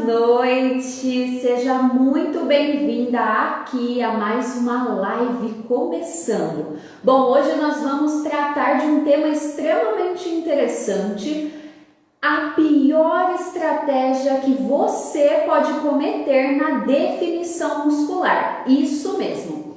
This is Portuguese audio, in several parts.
noite, seja muito bem-vinda aqui a mais uma live começando. Bom, hoje nós vamos tratar de um tema extremamente interessante, a pior estratégia que você pode cometer na definição muscular, isso mesmo.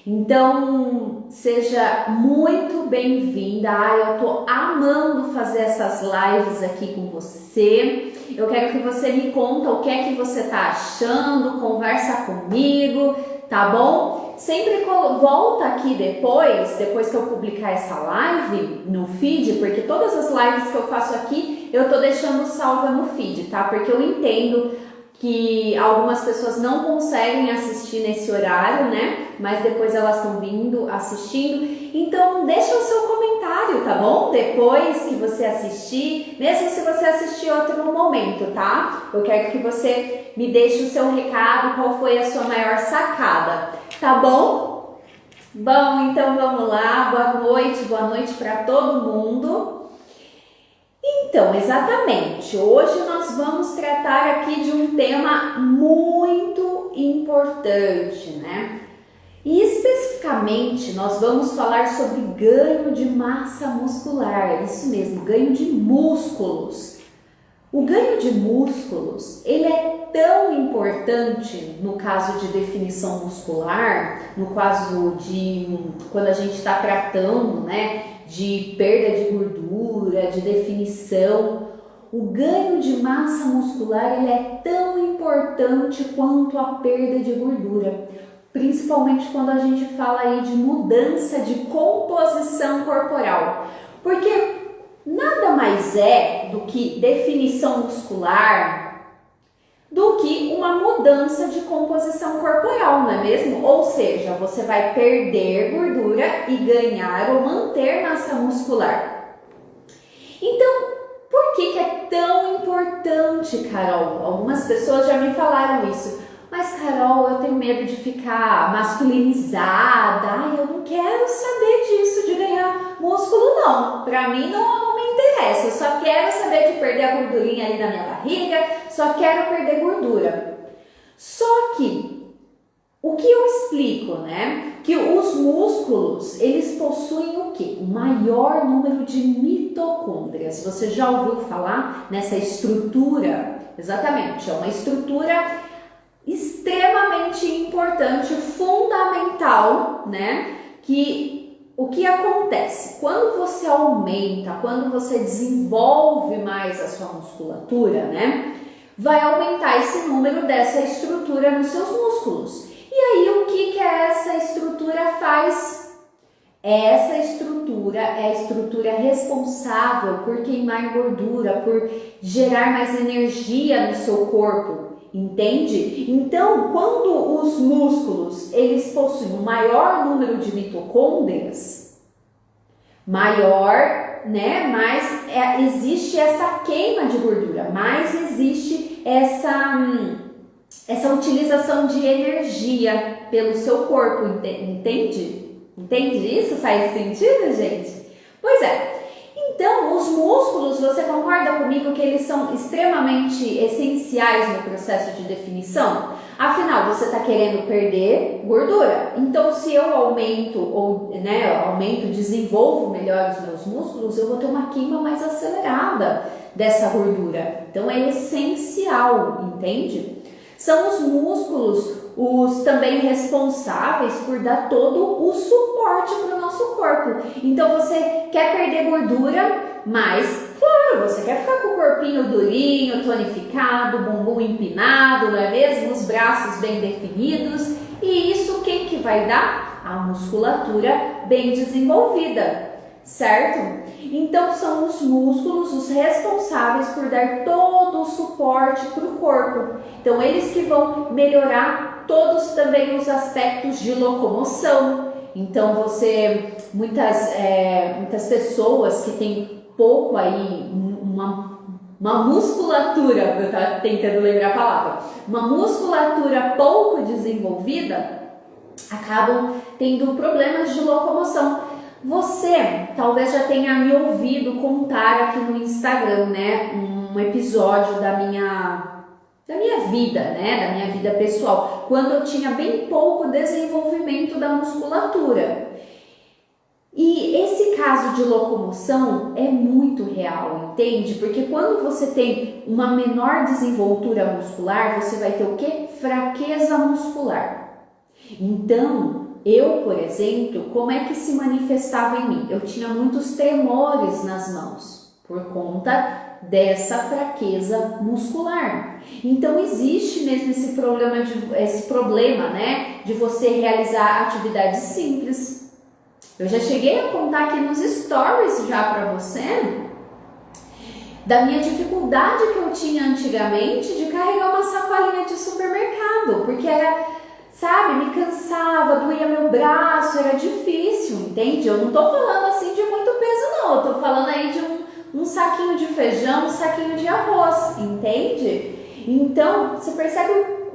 Então, seja muito bem-vinda. Eu tô amando fazer essas lives aqui com você. Eu quero que você me conta o que é que você tá achando, conversa comigo, tá bom? Sempre volta aqui depois que eu publicar essa live no feed, porque todas as lives que eu faço aqui, eu tô deixando salva no feed, tá? Porque eu entendo que algumas pessoas não conseguem assistir nesse horário, né? Mas depois elas estão vindo assistindo. Então deixa o seu comentário, tá bom? Depois que você assistir, mesmo se você assistir outro momento, tá? Eu quero que você me deixe o seu recado, qual foi a sua maior sacada, tá bom? Bom, então vamos lá. Boa noite para todo mundo. Então, exatamente, hoje nós vamos tratar aqui de um tema muito importante, né? E especificamente nós vamos falar sobre ganho de massa muscular, isso mesmo, ganho de músculos. O ganho de músculos, ele é tão importante no caso de definição muscular, no caso de quando a gente está tratando, né, de perda de gordura, de definição. O ganho de massa muscular, ele é tão importante quanto a perda de gordura, principalmente quando a gente fala aí de mudança de composição corporal, porque nada mais é do que definição muscular do que uma mudança de composição corporal, não é mesmo? Ou seja, você vai perder gordura e ganhar ou manter massa muscular. Então, por que é tão importante, Carol? Algumas pessoas já me falaram isso. Mas, Carol, eu tenho medo de ficar masculinizada. Ai, eu não quero saber disso, de ganhar músculo, não. Pra mim, não me interessa. Eu só quero saber de perder a gordurinha ali na minha barriga. Só quero perder gordura. Só que, o que eu explico, né? Que os músculos, eles possuem o quê? O maior número de mitocôndrias. Você já ouviu falar nessa estrutura? Exatamente, é uma estrutura extremamente importante, fundamental, né? Que o que acontece? Quando você aumenta, quando você desenvolve mais a sua musculatura, né? Vai aumentar esse número dessa estrutura nos seus músculos. E aí, o que essa estrutura faz? Essa estrutura é a estrutura responsável por queimar gordura, por gerar mais energia no seu corpo. Entende? Então, quando os músculos, eles possuem um maior número de mitocôndrias, maior, né, mais existe essa queima de gordura, mais existe essa utilização de energia pelo seu corpo, entende? Entende isso? Faz sentido, gente? Pois é. Então, os músculos, você concorda comigo que eles são extremamente essenciais no processo de definição? Afinal, você está querendo perder gordura. Então, se eu aumento, desenvolvo melhor os meus músculos, eu vou ter uma queima mais acelerada dessa gordura. Então, é essencial, entende? São os músculos os também responsáveis por dar todo o suporte para o nosso corpo. Então você quer perder gordura, mas claro, você quer ficar com o corpinho durinho, tonificado, bumbum empinado, não é mesmo? Os braços bem definidos. E isso quem que vai dar? A musculatura bem desenvolvida, certo? Então são os músculos os responsáveis por dar todo o suporte para o corpo. Então eles que vão melhorar todos também os aspectos de locomoção. Então muitas pessoas que têm pouco aí uma musculatura, eu estava tentando lembrar a palavra, uma musculatura pouco desenvolvida, acabam tendo problemas de locomoção. Você talvez já tenha me ouvido contar aqui no Instagram, né, um episódio da minha da minha vida, né, da minha vida pessoal, quando eu tinha bem pouco desenvolvimento da musculatura. E esse caso de locomoção é muito real, entende? Porque quando você tem uma menor desenvoltura muscular, você vai ter o quê? Fraqueza muscular. Então, eu, por exemplo, como é que se manifestava em mim? Eu tinha muitos tremores nas mãos, por conta dessa fraqueza muscular. Então existe mesmo esse problema, né, de você realizar atividades simples. Eu já cheguei a contar aqui nos stories já para você da minha dificuldade que eu tinha antigamente de carregar uma sacolinha de supermercado, porque era, sabe, me cansava, doía meu braço, era difícil, entende? Eu não tô falando assim de muito peso não, eu tô falando aí de um saquinho de feijão, um saquinho de arroz, entende? Então, você percebe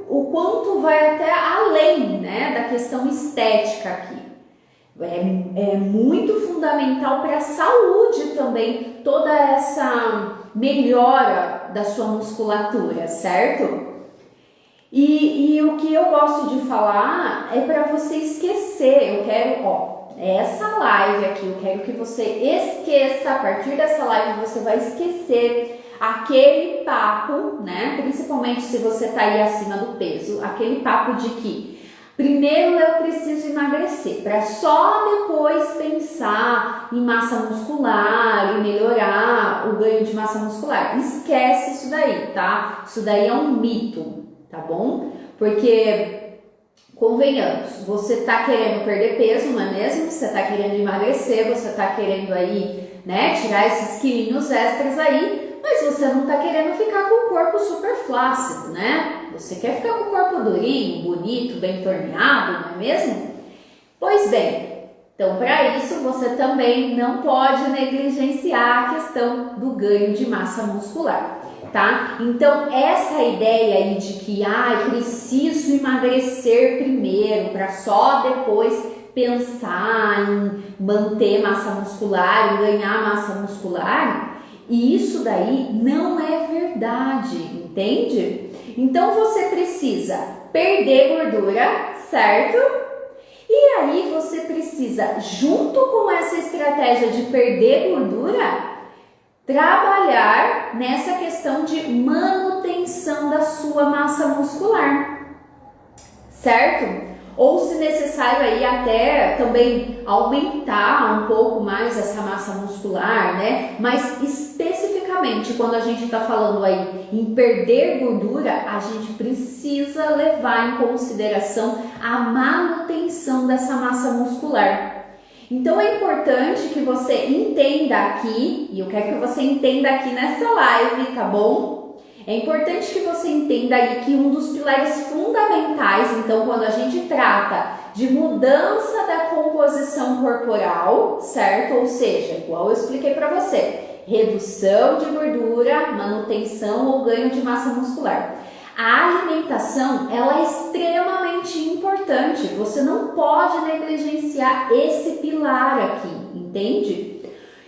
o quanto vai até além, né, da questão estética aqui. É muito fundamental para a saúde também, toda essa melhora da sua musculatura, certo? E o que eu gosto de falar é para você esquecer. Eu quero, essa live aqui, eu quero que você esqueça. A partir dessa live você vai esquecer aquele papo, né? Principalmente se você tá aí acima do peso, aquele papo de que primeiro eu preciso emagrecer, para só depois pensar em massa muscular e melhorar o ganho de massa muscular. Esquece isso daí, tá? Isso daí é um mito, tá bom? Porque, convenhamos, você tá querendo perder peso, não é mesmo? Você tá querendo emagrecer, você tá querendo aí, né, tirar esses quilinhos extras aí, mas você não tá querendo ficar com o corpo super flácido, né? Você quer ficar com o corpo durinho, bonito, bem torneado, não é mesmo? Pois bem, então para isso você também não pode negligenciar a questão do ganho de massa muscular, tá? Então essa ideia aí de que preciso emagrecer primeiro para só depois pensar em manter massa muscular, em ganhar massa muscular, e isso daí não é verdade, entende? Então você precisa perder gordura, certo? E aí você precisa, junto com essa estratégia de perder gordura, trabalhar nessa questão de manutenção da sua massa muscular, certo? Ou se necessário aí até também aumentar um pouco mais essa massa muscular, né? Mas especificamente quando a gente está falando aí em perder gordura, a gente precisa levar em consideração a manutenção dessa massa muscular. Então é importante que você entenda aqui, e eu quero que você entenda aqui nessa live, tá bom? É importante que você entenda aí que um dos pilares fundamentais, então, quando a gente trata de mudança da composição corporal, certo? Ou seja, igual eu expliquei para você, redução de gordura, manutenção ou ganho de massa muscular. A alimentação, ela é extremamente importante, você não pode negligenciar esse pilar aqui, entende?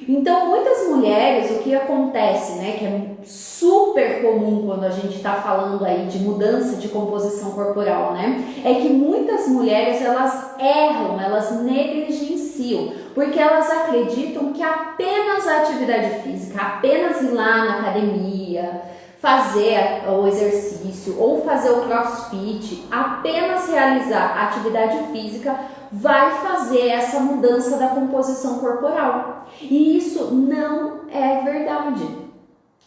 Então, muitas mulheres, o que acontece, né, que é super comum quando a gente está falando aí de mudança de composição corporal, né, é que muitas mulheres, elas erram, elas negligenciam, porque elas acreditam que apenas a atividade física, apenas ir lá na academia, fazer o exercício ou fazer o crossfit, apenas realizar a atividade física vai fazer essa mudança da composição corporal. E isso não é verdade,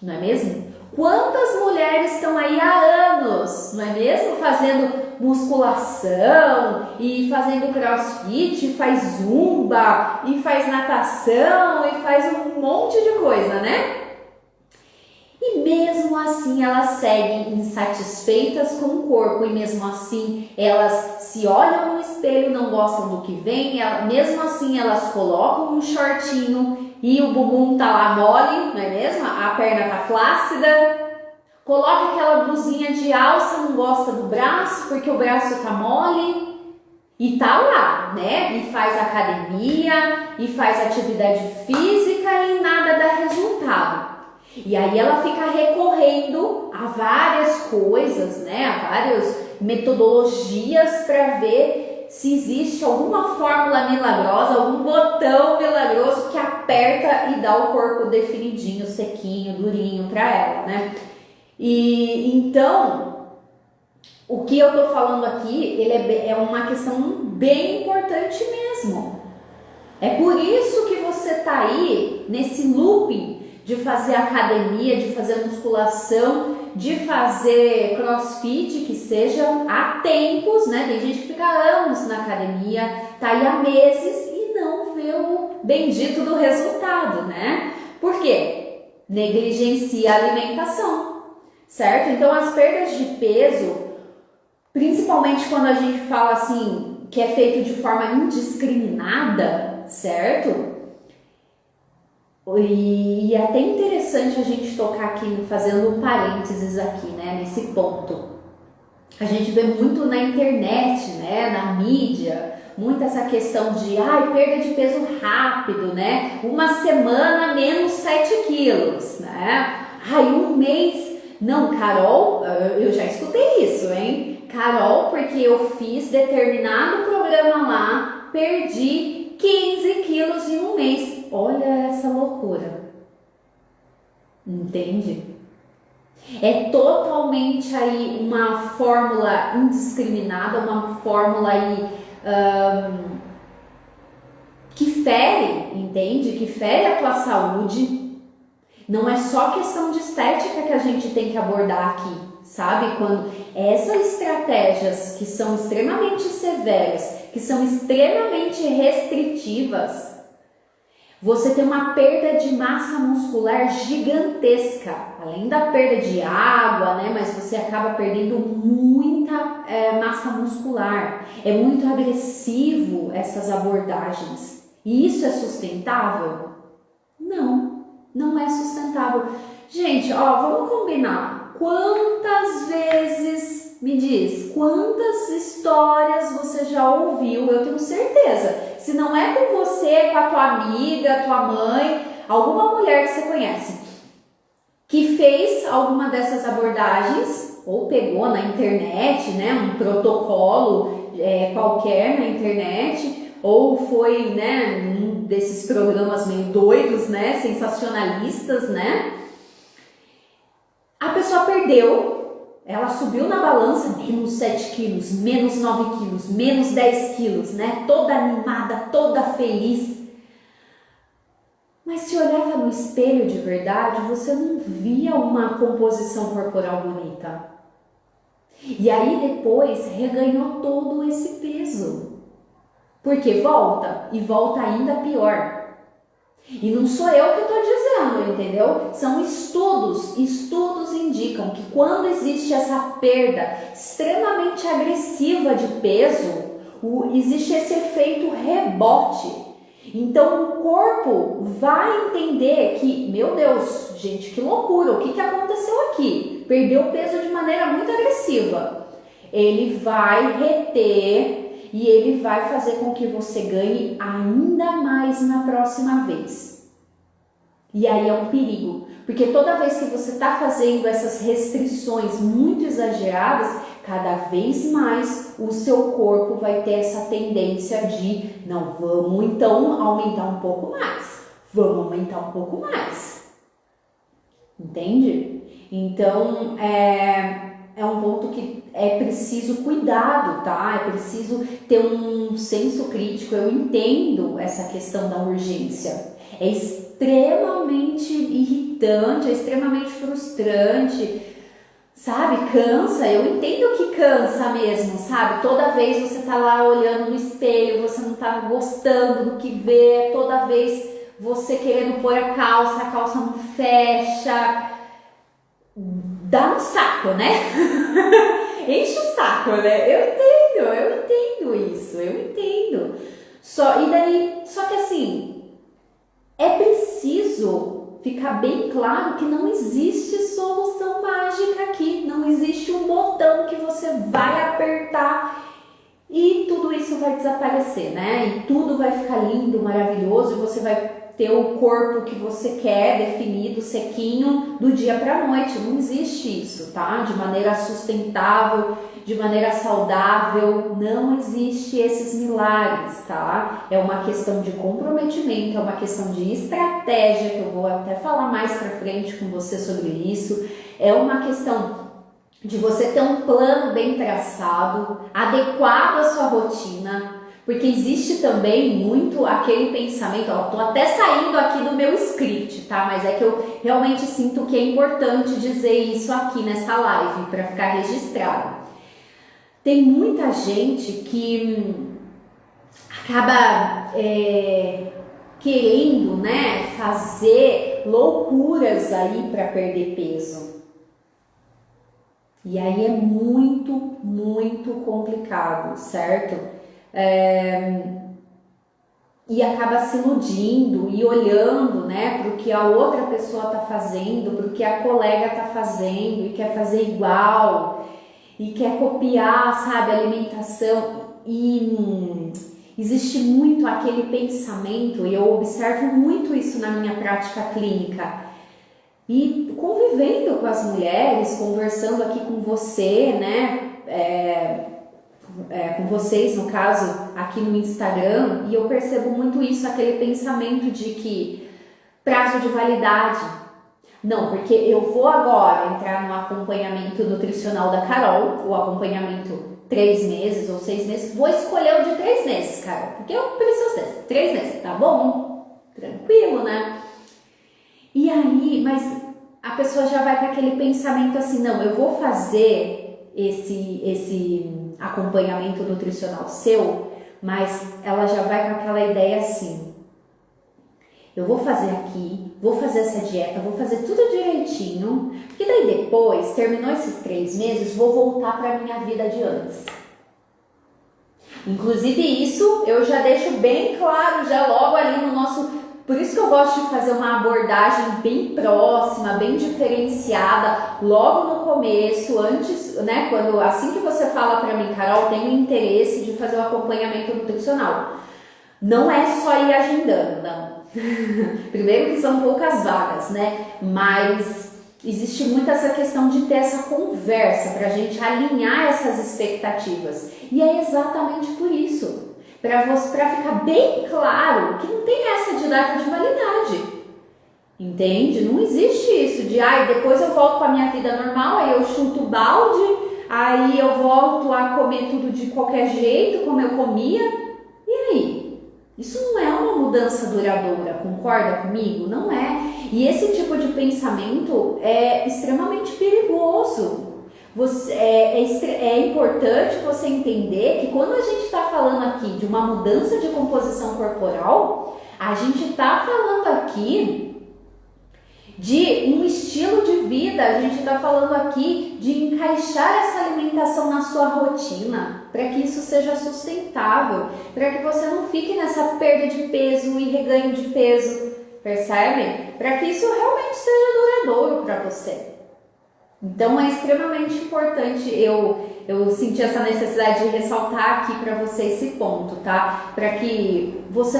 não é mesmo? Quantas mulheres estão aí há anos, não é mesmo? Fazendo musculação e fazendo crossfit, e faz zumba, e faz natação, e faz um monte de coisa, né? E mesmo assim elas seguem insatisfeitas com o corpo, e mesmo assim elas se olham no espelho, não gostam do que vem, mesmo assim elas colocam um shortinho e o bumbum tá lá mole, não é mesmo? A perna tá flácida, coloca aquela blusinha de alça, não gosta do braço porque o braço tá mole e tá lá, né? E faz academia, e faz atividade física e nada dá resultado. E aí ela fica recorrendo a várias coisas, né, a várias metodologias para ver se existe alguma fórmula milagrosa, algum botão milagroso que aperta e dá o corpo definidinho, sequinho, durinho para ela, né? E então, o que eu tô falando aqui, é uma questão bem importante mesmo. É por isso que você tá aí nesse looping de fazer academia, de fazer musculação, de fazer crossfit, que seja há tempos, né? Tem gente que fica anos na academia, tá aí há meses e não vê o bendito do resultado, né? Por quê? Negligencia a alimentação, certo? Então as perdas de peso, principalmente quando a gente fala assim, que é feito de forma indiscriminada, certo? E é até interessante a gente tocar aqui, fazendo um parênteses aqui, né, nesse ponto. A gente vê muito na internet, né, na mídia, muito essa questão de perda de peso rápido, né? Uma semana menos 7 quilos, né? Um mês. Não, Carol, eu já escutei isso, hein? Carol, porque eu fiz determinado programa lá, perdi 15 quilos em um mês. Olha essa loucura. Entende? É totalmente aí uma fórmula indiscriminada, uma fórmula aí que fere, entende? Que fere a tua saúde. Não é só questão de estética que a gente tem que abordar aqui, sabe? Quando essas estratégias que são extremamente severas, que são extremamente restritivas, você tem uma perda de massa muscular gigantesca, além da perda de água, né? Mas você acaba perdendo muita massa muscular. É muito agressivo essas abordagens. E isso é sustentável? Não, não é sustentável. Gente, vamos combinar. Quantas vezes, me diz, quantas histórias você já ouviu? Eu tenho certeza. Se não é com você, com a tua amiga, tua mãe, alguma mulher que você conhece, que fez alguma dessas abordagens, ou pegou na internet, né, um protocolo qualquer na internet, ou foi, né, um desses programas meio doidos, né, sensacionalistas, né? A pessoa perdeu. Ela subiu na balança, menos 7 quilos, menos 9 quilos, menos 10 quilos, né? Toda animada, toda feliz. Mas se olhava no espelho de verdade, você não via uma composição corporal bonita. E aí depois reganhou todo esse peso. Porque volta, e volta ainda pior. E não sou eu que estou dizendo, entendeu? São estudos indicam que quando existe essa perda extremamente agressiva de peso, existe esse efeito rebote. Então o corpo vai entender que, meu Deus, gente, que loucura, o que aconteceu aqui? Perdeu peso de maneira muito agressiva. Ele vai reter e ele vai fazer com que você ganhe ainda mais na próxima vez. E aí é um perigo, porque toda vez que você está fazendo essas restrições muito exageradas, cada vez mais o seu corpo vai ter essa tendência de, não, vamos então aumentar um pouco mais, vamos aumentar um pouco mais. Entende? Então, é um ponto que é preciso cuidado, tá? É preciso ter um senso crítico. Eu entendo essa questão da urgência. É extremamente irritante, é extremamente frustrante, sabe? Cansa, eu entendo que cansa mesmo, sabe? Toda vez você tá lá olhando no espelho, você não tá gostando do que vê, toda vez você querendo pôr a calça não fecha. Dá um saco, né? Enche o saco, né? Eu entendo isso, eu entendo. Só que assim, é preciso ficar bem claro que não existe solução mágica aqui, não existe um botão que você vai apertar e tudo isso vai desaparecer, né? E tudo vai ficar lindo, maravilhoso e você vai ter o corpo que você quer, definido, sequinho, do dia para a noite. Não existe isso, tá? De maneira sustentável, de maneira saudável, não existe esses milagres, tá? É uma questão de comprometimento, é uma questão de estratégia, que eu vou até falar mais para frente com você sobre isso. É uma questão de você ter um plano bem traçado, adequado à sua rotina, porque existe também muito aquele pensamento, ó, tô até saindo aqui do meu script, tá? Mas é que eu realmente sinto que é importante dizer isso aqui nessa live, para ficar registrado. Tem muita gente que acaba querendo, né, fazer loucuras aí para perder peso. E aí é muito, muito complicado, certo? E acaba se iludindo e olhando, né, para o que a outra pessoa está fazendo, para o que a colega está fazendo e quer fazer igual e quer copiar, sabe, a alimentação. E existe muito aquele pensamento, e eu observo muito isso na minha prática clínica. E convivendo com as mulheres, conversando aqui com você, né, com vocês, no caso, aqui no Instagram, e eu percebo muito isso, aquele pensamento de que prazo de validade. Não, porque eu vou agora entrar no acompanhamento nutricional da Carol, o acompanhamento 3 meses ou 6 meses, vou escolher o de 3 meses, Carol, porque eu preciso desses 3 meses, tá bom? Tranquilo, né? E aí, mas a pessoa já vai com aquele pensamento assim, não, eu vou fazer esse acompanhamento nutricional seu, mas ela já vai com aquela ideia assim, eu vou fazer aqui, vou fazer essa dieta, vou fazer tudo direitinho, porque daí depois, terminou esses 3 meses, vou voltar para a minha vida de antes. Inclusive isso eu já deixo bem claro, já logo ali no nosso... Por isso que eu gosto de fazer uma abordagem bem próxima, bem diferenciada, logo no começo, antes, né, assim que você fala para mim, Carol, tenho interesse de fazer um acompanhamento nutricional. Não é só ir agendando, não. Primeiro que são poucas vagas, né, mas existe muito essa questão de ter essa conversa para a gente alinhar essas expectativas. E é exatamente por isso. Para ficar bem claro que não tem essa de data de validade, entende? Não existe isso de, depois eu volto para a minha vida normal, aí eu chuto o balde, aí eu volto a comer tudo de qualquer jeito, como eu comia, e aí? Isso não é uma mudança duradoura, concorda comigo? Não é. E esse tipo de pensamento é extremamente perigoso. É importante você entender que quando a gente está falando aqui de uma mudança de composição corporal, a gente está falando aqui de um estilo de vida, a gente está falando aqui de encaixar essa alimentação na sua rotina, para que isso seja sustentável, para que você não fique nessa perda de peso e reganho de peso, percebe? Para que isso realmente seja duradouro para você. Então é extremamente importante eu senti essa necessidade de ressaltar aqui para você esse ponto, tá? Para que você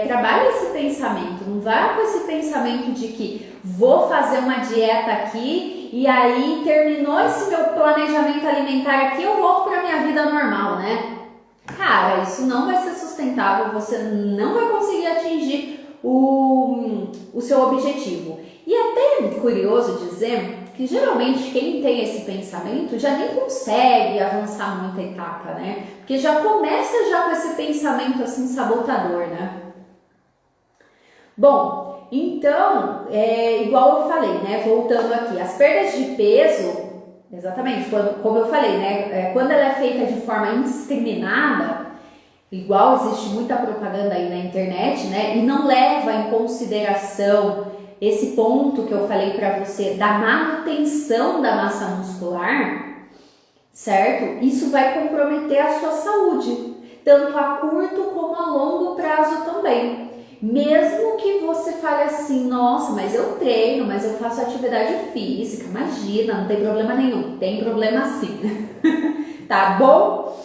trabalhe esse pensamento, não vá com esse pensamento de que vou fazer uma dieta aqui e aí terminou esse meu planejamento alimentar aqui, eu volto para minha vida normal, né? Cara, isso não vai ser sustentável, você não vai conseguir atingir o seu objetivo. E até curioso dizer que geralmente quem tem esse pensamento já nem consegue avançar muita etapa, né? Porque já começa já com esse pensamento assim sabotador, né? Bom, então, igual eu falei, né? Voltando aqui, as perdas de peso, exatamente, como eu falei, né? Quando ela é feita de forma indiscriminada, igual existe muita propaganda aí na internet, né? E não leva em consideração esse ponto que eu falei para você da manutenção da massa muscular, certo? Isso vai comprometer a sua saúde, tanto a curto como a longo prazo também. Mesmo que você fale assim, nossa, mas eu treino, mas eu faço atividade física, imagina, não tem problema nenhum. Tem problema sim, tá bom?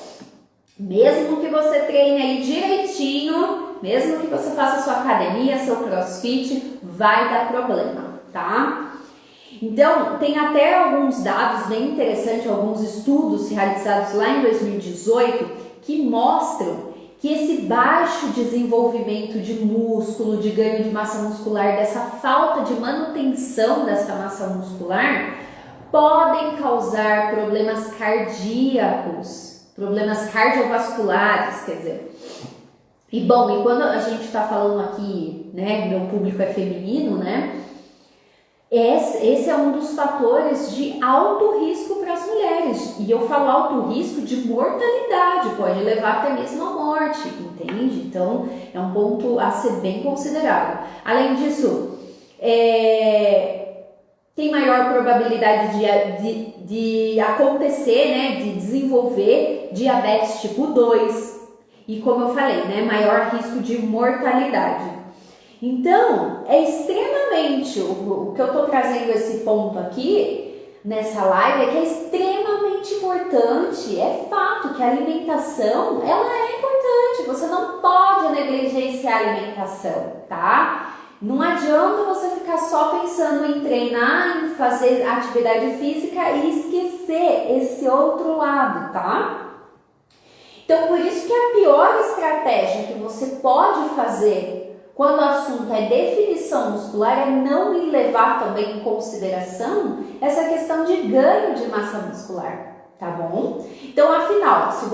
Mesmo que você treine aí direitinho, mesmo que você faça sua academia, seu crossfit, vai dar problema, tá? Então, tem até alguns dados bem interessantes, alguns estudos realizados lá em 2018 que mostram que esse baixo desenvolvimento de músculo, de ganho de massa muscular, dessa falta de manutenção dessa massa muscular, podem causar problemas cardíacos, problemas cardiovasculares, quer dizer. E bom, e quando a gente está falando aqui, né, meu público é feminino, né, esse é um dos fatores de alto risco para as mulheres. E eu falo alto risco de mortalidade, pode levar até mesmo à morte, entende? Então, é um ponto a ser bem considerado. Além disso, tem maior probabilidade de acontecer, né, de desenvolver diabetes tipo 2. E como eu falei, né, maior risco de mortalidade. Então, é extremamente, o que eu estou trazendo esse ponto aqui, nessa live, é que é extremamente importante, é fato que a alimentação, ela é importante, você não pode negligenciar a alimentação, tá? Não adianta você ficar só pensando em treinar, em fazer atividade física e esquecer esse outro lado, tá? Então, por isso que a pior estratégia que você pode fazer quando o assunto é definição muscular é não levar também em consideração essa questão de ganho de massa muscular, tá bom? Então, afinal, se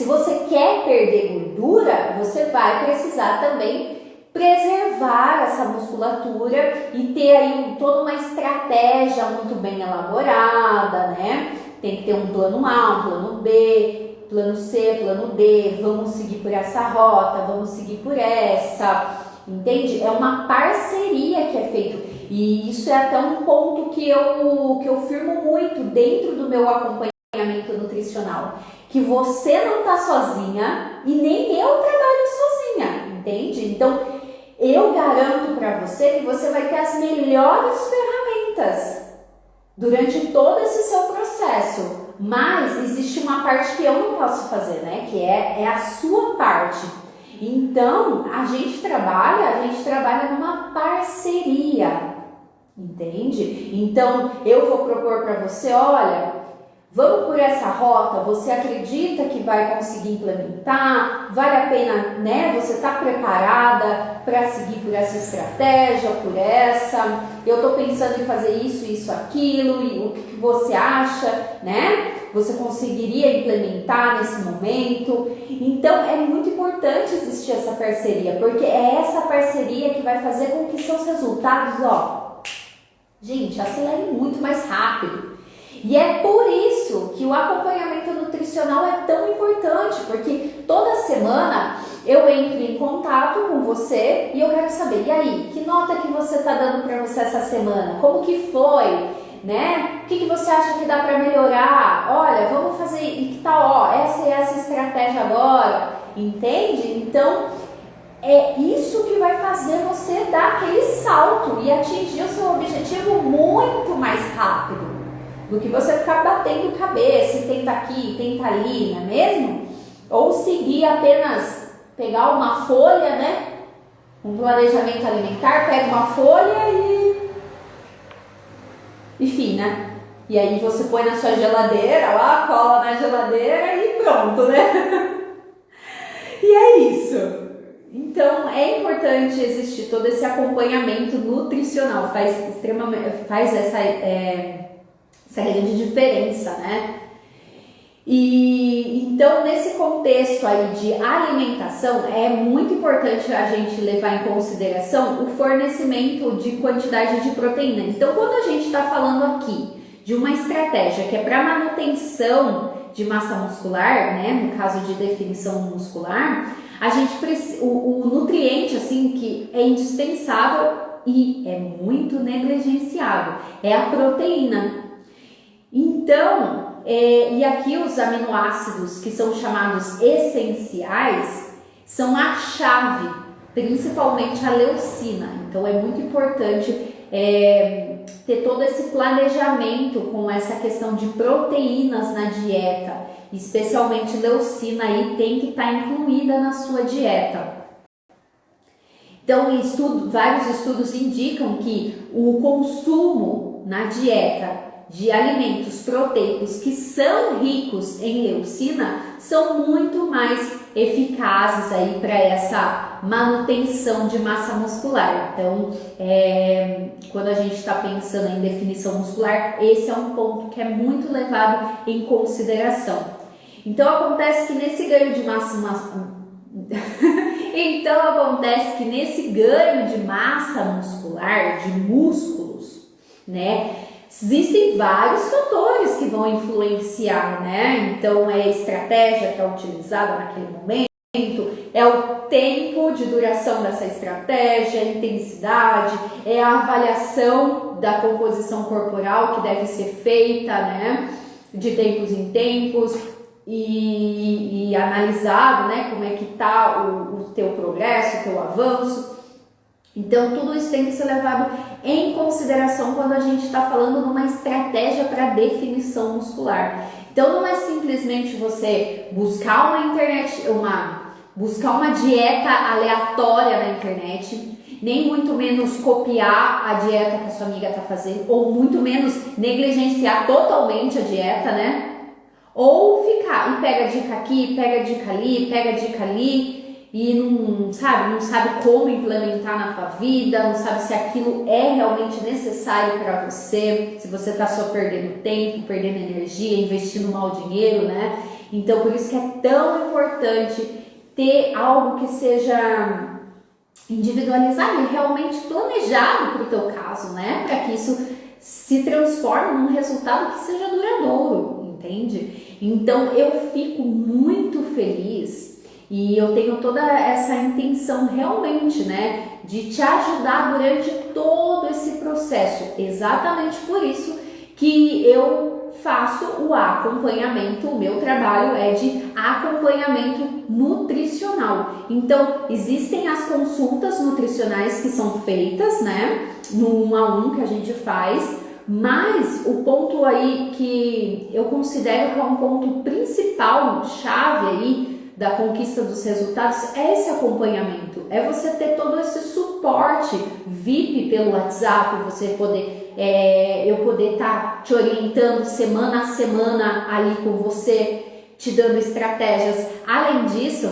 você quer perder gordura, você vai precisar também preservar essa musculatura e ter aí toda uma estratégia muito bem elaborada, né? Tem que ter um plano A, um plano B, plano C, plano D, vamos seguir por essa rota, vamos seguir por essa, entende? É uma parceria que é feito e isso é até um ponto que eu firmo muito dentro do meu acompanhamento nutricional, que você não tá sozinha e nem eu trabalho sozinha, entende? Então, eu garanto para você que você vai ter as melhores ferramentas durante todo esse seu processo. Mas existe uma parte que eu não posso fazer, né? Que é a sua parte. Então, a gente trabalha numa parceria, entende? Então, eu vou propor para você, olha, vamos por essa rota, você acredita que vai conseguir implementar? Vale a pena, né? Você está preparada para seguir por essa estratégia, por essa? Eu estou pensando em fazer isso, aquilo, e o que você acha, né? Você conseguiria implementar nesse momento? Então, é muito importante existir essa parceria, porque é essa parceria que vai fazer com que seus resultados, gente, acelerem muito mais rápido. E é por isso que o acompanhamento nutricional é tão importante, porque toda semana eu entro em contato com você e eu quero saber, e aí, que nota que você está dando para você essa semana? Como que foi? Né? O que você acha que dá para melhorar? Olha, vamos fazer, e que tal, essa e essa estratégia agora, entende? Então, é isso que vai fazer você dar aquele salto e atingir o seu objetivo muito mais rápido do que você ficar batendo cabeça e tenta aqui, tenta ali, não é mesmo? Ou seguir apenas, pegar uma folha, né? Um planejamento alimentar, pega uma folha e... enfim, né? E aí você põe na sua geladeira lá, cola na geladeira e pronto, né? E é isso. Então, é importante existir todo esse acompanhamento nutricional, faz essa grande diferença, né? E então, nesse contexto aí de alimentação, é muito importante a gente levar em consideração o fornecimento de quantidade de proteína. Então, quando a gente está falando aqui de uma estratégia que é para manutenção de massa muscular, né, no caso de definição muscular, a gente precisa, o nutriente assim que é indispensável e é muito negligenciado é a proteína. Então, e aqui os aminoácidos que são chamados essenciais são a chave, principalmente a leucina. Então é muito importante ter todo esse planejamento com essa questão de proteínas na dieta, especialmente leucina aí tem que estar incluída na sua dieta. Então, vários estudos indicam que o consumo na dieta de alimentos proteicos que são ricos em leucina são muito mais eficazes aí para essa manutenção de massa muscular. Então, quando a gente está pensando em definição muscular, esse é um ponto que é muito levado em consideração. Então, acontece que nesse ganho de massa muscular, de músculos, né? Existem vários fatores que vão influenciar, né? Então, é a estratégia que é utilizada naquele momento, é o tempo de duração dessa estratégia, a intensidade, é a avaliação da composição corporal que deve ser feita, né? De tempos em tempos e analisado, né? Como é que tá o teu progresso, o teu avanço. Então, tudo isso tem que ser levado em consideração quando a gente está falando numa estratégia para definição muscular. Então, não é simplesmente você buscar buscar uma dieta aleatória na internet, nem muito menos copiar a dieta que a sua amiga está fazendo, ou muito menos negligenciar totalmente a dieta, né? Ou ficar e pega dica aqui, pega dica ali, e não sabe como implementar na tua vida, não sabe se aquilo é realmente necessário para você, se você está só perdendo tempo, perdendo energia, investindo mal dinheiro, né? Então, por isso que é tão importante ter algo que seja individualizado e realmente planejado para o teu caso, né? Para que isso se transforme num resultado que seja duradouro, entende? Então, eu fico muito feliz e eu tenho toda essa intenção realmente, né, de te ajudar durante todo esse processo. Exatamente por isso que eu faço o acompanhamento, o meu trabalho é de acompanhamento nutricional. Então, existem as consultas nutricionais que são feitas, né, no 1 a 1 que a gente faz, mas o ponto aí que eu considero que é um ponto principal, chave aí, da conquista dos resultados é esse acompanhamento, é você ter todo esse suporte VIP pelo WhatsApp, você poder, eu poder estar te orientando semana a semana ali com você, te dando estratégias. Além disso,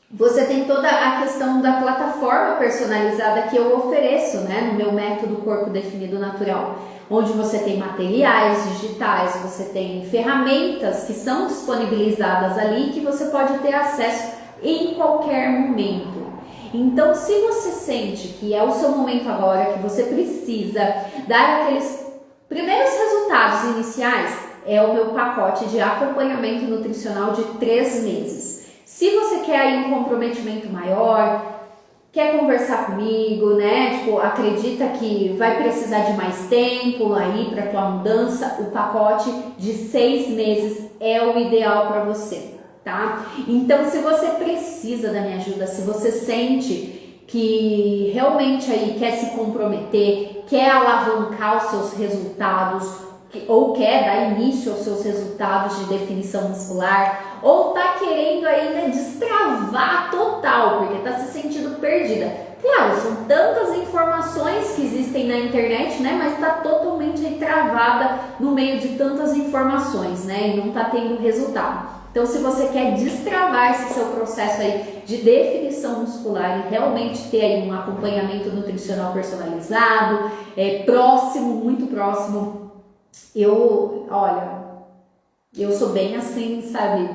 você tem toda a questão da plataforma personalizada que eu ofereço, né, no meu método Corpo Definido Natural, onde você tem materiais digitais, você tem ferramentas que são disponibilizadas ali que você pode ter acesso em qualquer momento. Então, se você sente que é o seu momento agora, que você precisa dar aqueles primeiros resultados iniciais, é o meu pacote de acompanhamento nutricional de 3 meses. Se você quer aí um comprometimento maior, quer conversar comigo, né? Tipo, acredita que vai precisar de mais tempo aí para tua mudança, o pacote de 6 meses é o ideal para você, tá? Então, se você precisa da minha ajuda, se você sente que realmente aí quer se comprometer, quer alavancar os seus resultados, ou quer dar início aos seus resultados de definição muscular, ou tá querendo aí, né, destravar total, porque tá se sentindo perdida. Claro, são tantas informações que existem na internet, né, mas tá totalmente aí travada no meio de tantas informações, né, e não tá tendo resultado. Então, se você quer destravar esse seu processo aí de definição muscular e realmente ter aí um acompanhamento nutricional personalizado, próximo, muito próximo, eu sou bem assim, sabe,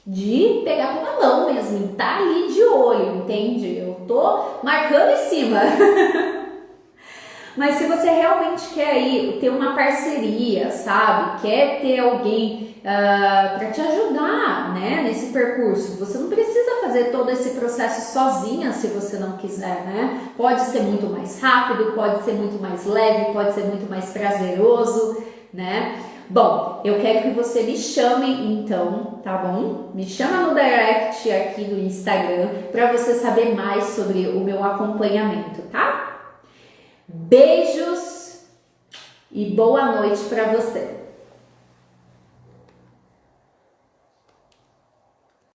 de pegar pela mão mesmo, tá ali de olho, entende? Eu tô marcando em cima. Mas se você realmente quer aí ter uma parceria, sabe, quer ter alguém para te ajudar, né, nesse percurso, você não precisa fazer todo esse processo sozinha se você não quiser, né? Pode ser muito mais rápido, pode ser muito mais leve, pode ser muito mais prazeroso, né? Bom, eu quero que você me chame então, tá bom? Me chama no direct aqui do Instagram para você saber mais sobre o meu acompanhamento, tá? Beijos e boa noite para você.